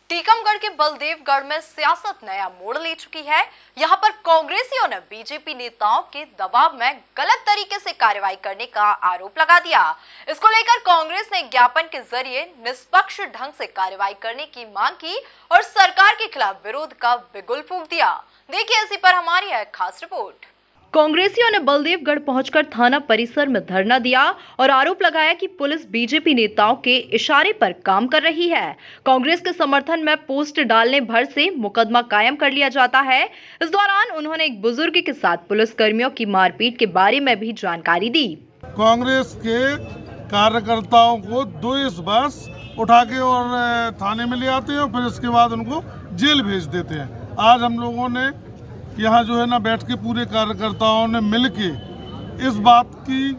टीकमगढ़ के बलदेवगढ़ में सियासत नया मोड़ ले चुकी है। यहां पर कांग्रेसियों ने बीजेपी नेताओं के दबाव में गलत तरीके से कार्रवाई करने का आरोप लगा दिया। इसको लेकर कांग्रेस ने ज्ञापन के जरिए निष्पक्ष ढंग से कार्रवाई करने की मांग की और सरकार के खिलाफ विरोध का बिगुल फूंक दिया। देखिए इसी पर हमारी है खास रिपोर्ट। कांग्रेसियों ने बलदेवगढ़ पहुंचकर थाना परिसर में धरना दिया और आरोप लगाया कि पुलिस बीजेपी नेताओं के इशारे पर काम कर रही है। कांग्रेस के समर्थन में पोस्ट डालने भर से मुकदमा कायम कर लिया जाता है। इस दौरान उन्होंने एक बुजुर्ग के साथ पुलिसकर्मियों की मारपीट के बारे में भी जानकारी दी। कांग्रेस के कार्यकर्ताओं को 2 बस उठा के और थाने में ले आते हैं और फिर इसके बाद उनको जेल भेज देते हैं। आज हम लोगों ने यहाँ जो है ना बैठ के पूरे कार्यकर्ताओं ने मिल के इस बात की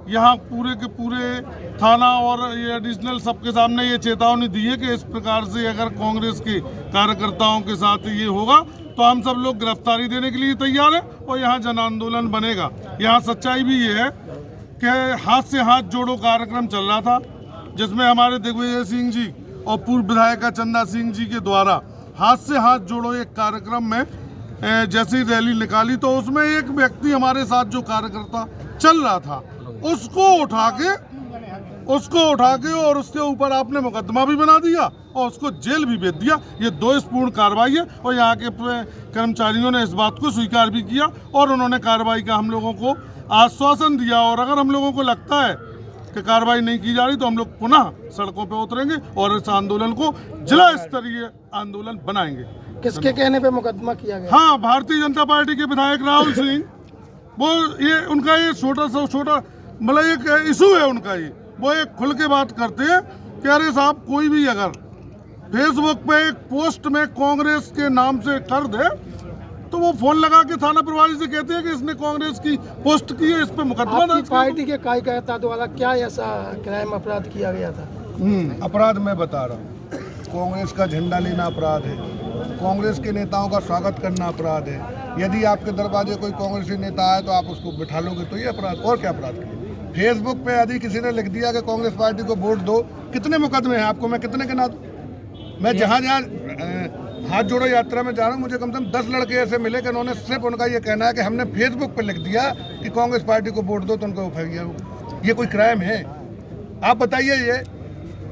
यहाँ पूरे के पूरे थाना और ये एडिशनल सबके सामने ये चेतावनी दी है कि इस प्रकार से अगर कांग्रेस के कार्यकर्ताओं के साथ ये होगा तो हम सब लोग गिरफ्तारी देने के लिए तैयार हैं और यहाँ जन आंदोलन बनेगा। यहाँ सच्चाई भी ये है कि हाथ से हाथ जोड़ो कार्यक्रम चल रहा था, जिसमें हमारे दिग्विजय सिंह जी और पूर्व विधायिका चंदा सिंह जी के द्वारा हाथ से हाथ जोड़ो एक कार्यक्रम में जैसी रैली निकाली तो उसमें एक व्यक्ति हमारे साथ जो कार्यकर्ता चल रहा था उसको उठा के और उसके ऊपर आपने मुकदमा भी बना दिया और उसको जेल भी भेज दिया। ये दोषपूर्ण कार्रवाई है और यहाँ के कर्मचारियों ने इस बात को स्वीकार भी किया और उन्होंने कार्रवाई का हम लोगों को आश्वासन दिया। और अगर हम लोगों को लगता है कि कार्रवाई नहीं की जा रही तो हम लोग पुनः सड़कों पर उतरेंगे और इस आंदोलन को जिला स्तरीय आंदोलन बनाएंगे। किसके कहने पे मुकदमा किया गया? हाँ, भारतीय जनता पार्टी के विधायक राहुल सिंह, वो ये उनका ये छोटा मतलब एक इशू है उनका। ये वो एक खुल के बात करते हैं कि अरे साहब कोई भी अगर फेसबुक पे एक पोस्ट में कांग्रेस के नाम से कर दे तो वो फोन लगा के थाना प्रभारी से कहते हैं कि इसने कांग्रेस की पोस्ट की है, इस पे मुकदमा दर्ज। पार्टी के कार्यकर्ता द्वारा क्या ऐसा क्राइम अपराध किया गया था? अपराध मैं बता रहा हूँ। कांग्रेस का झंडा लेना अपराध है, कांग्रेस के नेताओं का स्वागत करना अपराध है। यदि आपके दरवाजे कोई कांग्रेसी नेता आए तो आप उसको बिठा लोगे तो ये अपराध, और क्या अपराध है? फेसबुक पे यदि किसी ने लिख दिया कि कांग्रेस पार्टी को वोट दो, कितने मुकदमे हैं आपको मैं कितने गिना दूं? मैं जहाँ हाथ जोड़ो यात्रा में जा रहा हूँ, मुझे कम से कम 10 लड़के ऐसे मिले कि उन्होंने सिर्फ उनका ये कहना है कि हमने फेसबुक पर लिख दिया कि कांग्रेस पार्टी को वोट दो तो उनको एफआईआर। ये कोई क्राइम है? आप बताइए। ये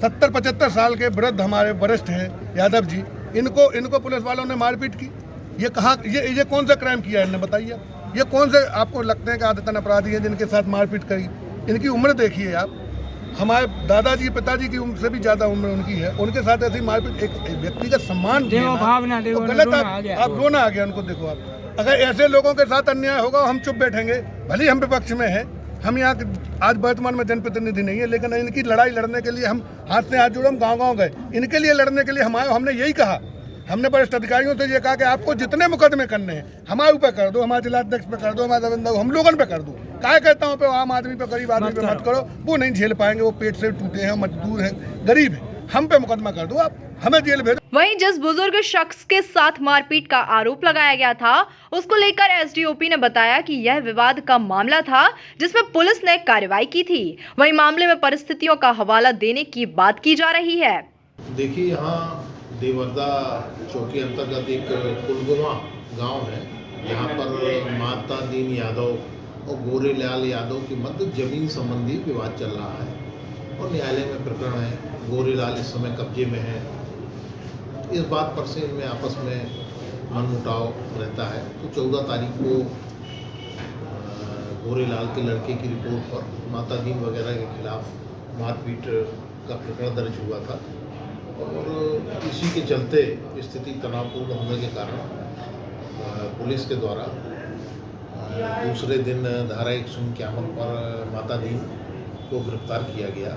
70-75 साल के वृद्ध हमारे वरिष्ठ हैं यादव जी, इनको पुलिस वालों ने मारपीट की। ये कहाँ, ये कौन सा क्राइम किया है इन्होंने बताइए? ये कौन से आपको लगते हैं कि आदतन अपराधी हैं जिनके साथ मारपीट करी? इनकी उम्र देखिए आप, हमारे दादाजी पिताजी की उम्र से भी ज़्यादा उम्र उनकी है, उनके साथ ऐसी मारपीट। एक व्यक्ति का सम्मान गलत, आप रोना आ गया उनको। देखो आप, अगर ऐसे लोगों के साथ अन्याय होगा हम चुप बैठेंगे, भले हम विपक्ष में हैं, हम यहाँ आज वर्तमान में जनप्रतिनिधि नहीं है, लेकिन इनकी लड़ाई लड़ने के लिए हम हाथ से हाथ जोड़े, हम गाँव गए इनके लिए लड़ने के लिए। हमने यही कहा, हमने वरिष्ठ अधिकारियों से ये कहा कि आपको जितने मुकदमे करने हैं हमारे ऊपर कर दो, हमारे जिलाध्यक्ष पे कर दो, हमारे हम लोगों पे कर दो। क्या कहता हूँ पे आम आदमी पे, गरीब आदमी पे मत करो, वो नहीं झेल पाएंगे, वो पेट से टूटे हैं, मजदूर हैं, गरीब है, हम पे मुकदमा कर दो, आप हमें जेल भेजो। वहीं जिस बुजुर्ग शख्स के साथ मारपीट का आरोप लगाया गया था उसको लेकर एसडीओपी ने बताया कि यह विवाद का मामला था जिसमें पुलिस ने कार्रवाई की थी। वहीं मामले में परिस्थितियों का हवाला देने की बात की जा रही है। देखिए, यहाँ देवरदा चौकी अंतर्गत एक कुलगुमा गांव है जहाँ पर माता दीन यादव और गोरेलाल यादव के मध्य जमीन संबंधी विवाद चल रहा है और न्यायालय में प्रकरण है। गोरेलाल इस समय कब्जे में है। इस बात पर से इनमें आपस में मनमुटाव रहता है। तो 14 तारीख को गोरेलाल के लड़के की रिपोर्ट पर माता दीन वगैरह के खिलाफ मारपीट का प्रकरण दर्ज हुआ था और इसी के चलते स्थिति तनावपूर्ण होने के कारण पुलिस के द्वारा दूसरे दिन धारा 151 पर माता दीन को गिरफ्तार किया गया।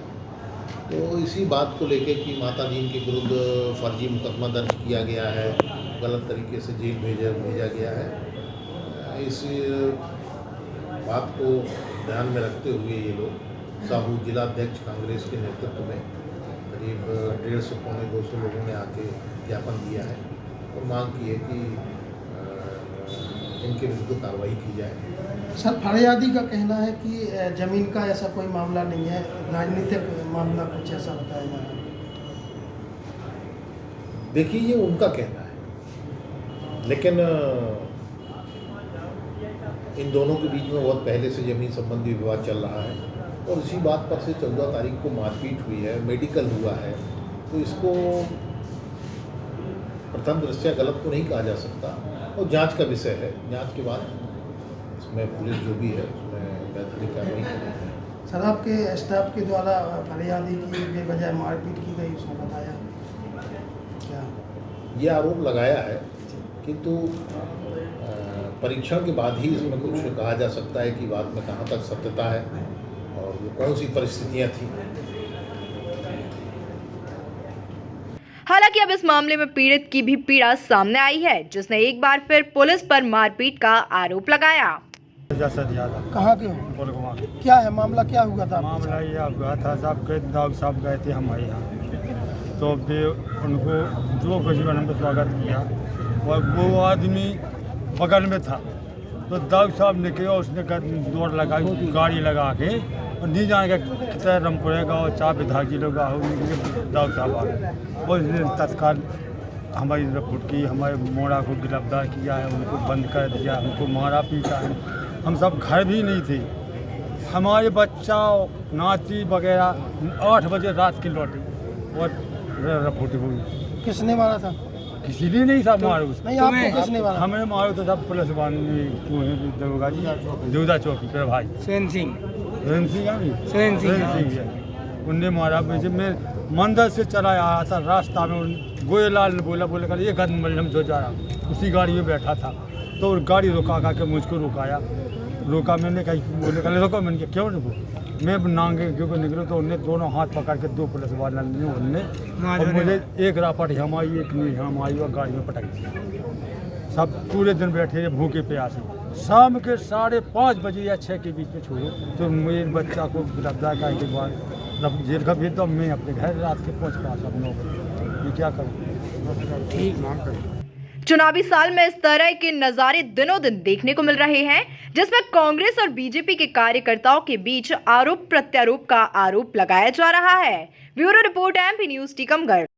तो इसी बात को लेकर कि माता दीन के विरुद्ध फर्जी मुकदमा दर्ज किया गया है, गलत तरीके से जेल भेजा गया है। इस बात को ध्यान में रखते हुए ये लोग साहू जिलाध्यक्ष कांग्रेस के नेतृत्व में करीब 150-200 लोगों ने आके ज्ञापन दिया है और मांग की है कि इनके विरुद्ध कार्रवाई की जाए। सर, फरियादी का कहना है कि जमीन का ऐसा कोई मामला नहीं है, राजनीतिक मामला कुछ ऐसा बताया जा रहा है। देखिए, ये उनका कहना है, लेकिन इन दोनों के बीच में बहुत पहले से ज़मीन संबंधी विवाद चल रहा है और इसी बात पर से 14 तारीख को मारपीट हुई है, मेडिकल हुआ है, तो इसको प्रथम दृष्टया गलत तो नहीं कहा जा सकता और जांच का विषय है। जांच के बाद इसमें पुलिस जो भी है उसमें वैधानिक कार्रवाई करेगी। सर, आपके स्टाफ के द्वारा फरियादी की बेवजह मारपीट की गई, उसने बताया क्या? ये आरोप लगाया है, किंतु परीक्षण के बाद ही इसमें कुछ कहा जा सकता है कि बात में कहाँ तक सत्यता है और वो कौन सी परिस्थितियाँ थी। हालांकि अब इस मामले में पीड़ित की भी पीड़ा सामने आई है, जिसने एक बार फिर पुलिस पर मारपीट का आरोप लगाया। कहाँ के हो? क्या है मामला, क्या हुआ था? मामला ये हुआ था साहब के दाऊद साहब गए थे हमारे यहाँ, तो भी उनको जो कुछ भी हमको स्वागत किया और वो आदमी बगल में था, तो दाऊद साहब ने किया, उसने दौड़ लगाई गाड़ी लगा के और नहीं जाने का कितना रमपुरे गाँव चार विधायक लोग दाऊद साहब आ गए और इसने तत्काल हमारी रिपोर्ट की, हमारे मोड़ा को गिरफ्तार किया है, उनको बंद कर दिया, हमको मारा पीटा है। हम सब घर भी नहीं थे, हमारे बच्चा नाती वगैरह 8 बजे रात की लौटे और रिपोर्ट हुई। किसने मारा था? किसी ने नहीं था मारो उसको। नहीं, आपको किसने मारा? हमें मारो तो सब पुलिस दरोगा जी जोधा चौकी पर भाई सेन सिंह उनने मारा। मुझे मैं मंदिर से चला आया था, रास्ता में गोयलाल ने बोला कल ये कदम मल्लम जो जा रहा, उसी गाड़ी में बैठा था, तो गाड़ी रुका के मुझको रोका, मैंने कही बोले कल रोको, मैंने कहा क्यों रुको, मैं नांगे क्योंकि निकलो, तो उनने दोनों हाथ पकड़ के 2 पुलिस वाले ने उनने और मुझे एक रापट हम आई, एक नहीं हम आई और गाड़ी में पटक दिया। सब पूरे दिन बैठे भूखे प्यासे, शाम के 5:30 बजे या 6 के बीच में छोड़ो, तो मेरे बच्चा को गिरफ्तार करने के बाद जेल का भेज दो, मैं अपने घर रात के पहुँच पाया सब 9 बजे, ये क्या करूँ? ठीक मांग कर। चुनावी साल में इस तरह के नजारे दिनों दिन देखने को मिल रहे हैं, जिसमें कांग्रेस और बीजेपी के कार्यकर्ताओं के बीच आरोप प्रत्यारोप का आरोप लगाया जा रहा है। Bureau report, MP news, Tikamgarh.